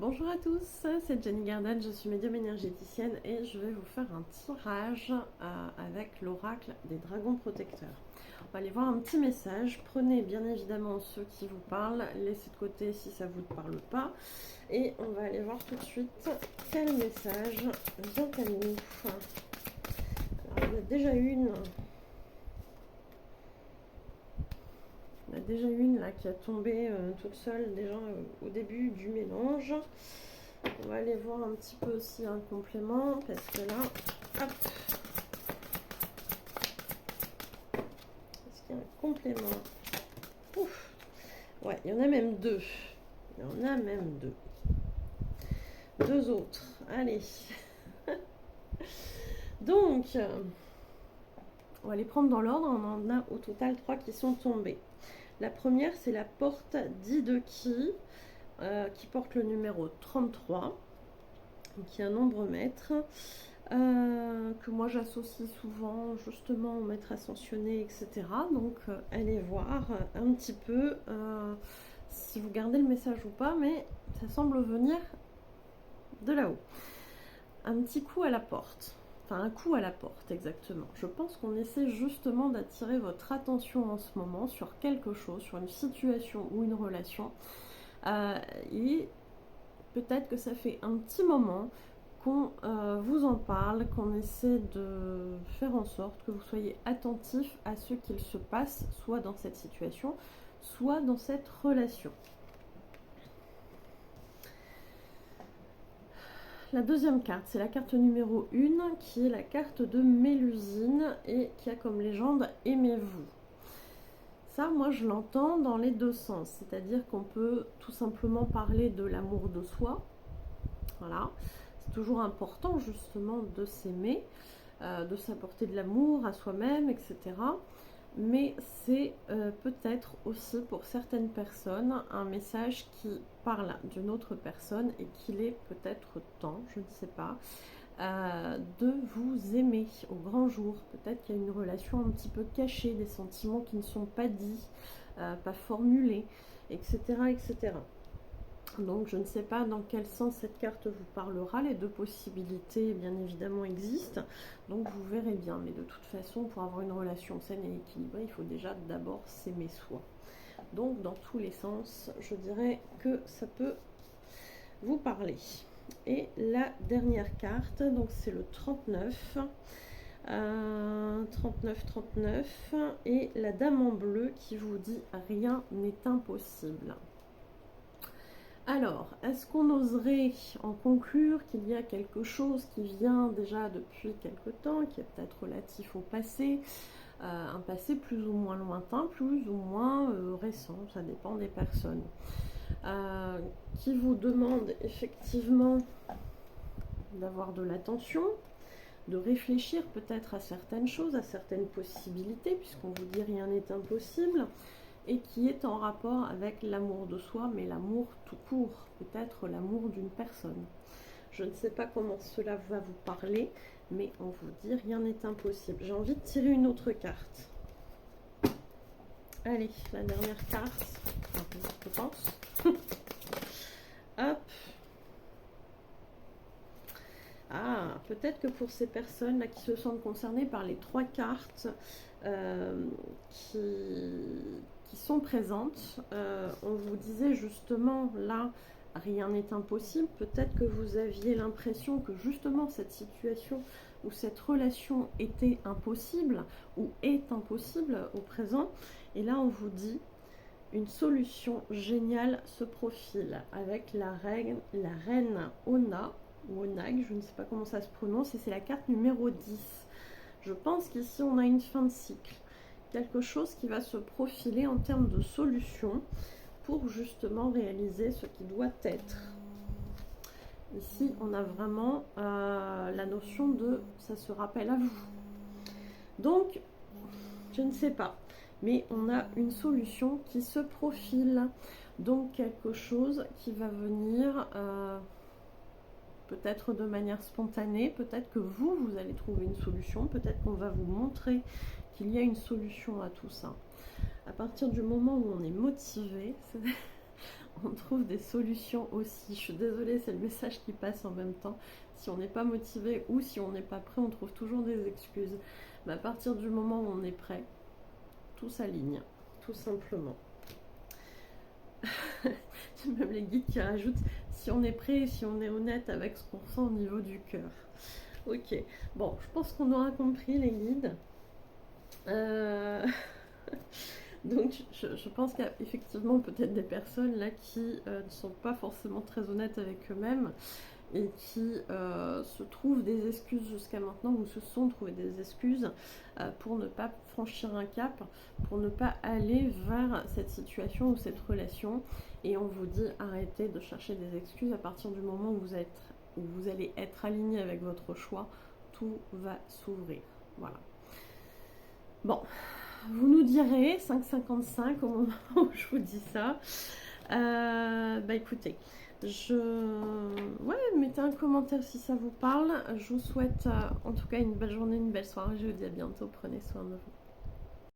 Bonjour à tous, c'est Jenny Garden, je suis médium énergéticienne et je vais vous faire un tirage avec l'oracle des dragons protecteurs. On va aller voir un petit message, prenez bien évidemment ceux qui vous parlent, laissez de côté si ça ne vous parle pas et on va aller voir tout de suite quel message vient à nous. Alors, il y a déjà une... Il y en a déjà une là qui a tombé toute seule déjà au début du mélange. On va aller voir un petit peu aussi un complément parce que là, hop, est-ce qu'il y a un complément? Ouf, ouais, il y en a même deux. Il y en a même deux. Deux autres. Allez. Donc, on va les prendre dans l'ordre. On en a au total 3 qui sont tombés. La première, c'est la porte d'Ideki, qui porte le numéro 33, qui est un nombre maître, que moi j'associe souvent justement au maître ascensionné, etc. Donc allez voir un petit peu si vous gardez le message ou pas, mais ça semble venir de là-haut. Un petit coup à la porte. Enfin, un coup à la porte, exactement. Je pense qu'on essaie justement d'attirer votre attention en ce moment sur quelque chose, sur une situation ou une relation. Et peut-être que ça fait un petit moment qu'on vous en parle, qu'on essaie de faire en sorte que vous soyez attentif à ce qu'il se passe, soit dans cette situation, soit dans cette relation. La deuxième carte, c'est la carte numéro 1, qui est la carte de Mélusine et qui a comme légende « Aimez-vous ». Ça, moi, je l'entends dans les deux sens, c'est-à-dire qu'on peut tout simplement parler de l'amour de soi. Voilà, c'est toujours important justement de s'aimer, de s'apporter de l'amour à soi-même, etc. Mais c'est peut-être aussi pour certaines personnes un message qui parle d'une autre personne et qu'il est peut-être temps, je ne sais pas, de vous aimer au grand jour. Peut-être qu'il y a une relation un petit peu cachée, des sentiments qui ne sont pas dits, pas formulés, etc., etc. Donc je ne sais pas dans quel sens cette carte vous parlera, les deux possibilités bien évidemment existent, donc vous verrez bien, mais de toute façon pour avoir une relation saine et équilibrée, il faut déjà d'abord s'aimer soi. Donc dans tous les sens, je dirais que ça peut vous parler. Et la dernière carte, donc c'est le 39, 39, et la dame en bleu qui vous dit « Rien n'est impossible ». Alors, est-ce qu'on oserait en conclure qu'il y a quelque chose qui vient déjà depuis quelque temps, qui est peut-être relatif au passé, un passé plus ou moins lointain, plus ou moins récent, ça dépend des personnes, qui vous demande effectivement d'avoir de l'attention, de réfléchir peut-être à certaines choses, à certaines possibilités, puisqu'on vous dit rien n'est impossible, et qui est en rapport avec l'amour de soi, mais l'amour tout court, peut-être l'amour d'une personne. Je ne sais pas comment cela va vous parler, mais on vous dit rien n'est impossible. J'ai envie de tirer une autre carte. Allez, la dernière carte, je pense. Hop. Ah, peut-être que pour ces personnes là qui se sentent concernées par les 3 cartes qui sont présentes, on vous disait justement là, rien n'est impossible. Peut-être que vous aviez l'impression que justement cette situation ou cette relation était impossible ou est impossible au présent. Et là, on vous dit une solution géniale se profile avec la reine Ona, ou Onag, je ne sais pas comment ça se prononce, et c'est la carte numéro 10. Je pense qu'ici on a une fin de cycle, quelque chose qui va se profiler en termes de solution pour justement réaliser ce qui doit être. Ici on a vraiment la notion de ça se rappelle à vous. Donc je ne sais pas, mais on a une solution qui se profile, donc quelque chose qui va venir peut-être de manière spontanée, peut-être que vous allez trouver une solution, peut-être qu'on va vous montrer qu'il y a une solution à tout ça. À partir du moment où on est motivé, on on trouve des solutions aussi. Je suis désolée, c'est le message qui passe en même temps. Si on n'est pas motivé ou si on n'est pas prêt, on trouve toujours des excuses. Mais à partir du moment où on est prêt, tout s'aligne, tout simplement. J'ai même les guides qui rajoutent si on est prêt et si on est honnête avec ce qu'on ressent au niveau du cœur. Ok, bon, je pense qu'on aura compris les guides. Donc je pense qu'il y a effectivement peut-être des personnes là qui ne sont pas forcément très honnêtes avec eux-mêmes et qui se trouvent des excuses jusqu'à maintenant ou se sont trouvés des excuses pour ne pas franchir un cap, pour ne pas aller vers cette situation ou cette relation. Et on vous dit arrêtez de chercher des excuses. À partir du moment où vous allez être aligné avec votre choix, tout va s'ouvrir. Voilà. Bon, vous nous direz 5,55 au moment où je vous dis ça. Bah écoutez, ouais, mettez un commentaire si ça vous parle. Je vous souhaite en tout cas une belle journée, une belle soirée. Je vous dis à bientôt. Prenez soin de vous.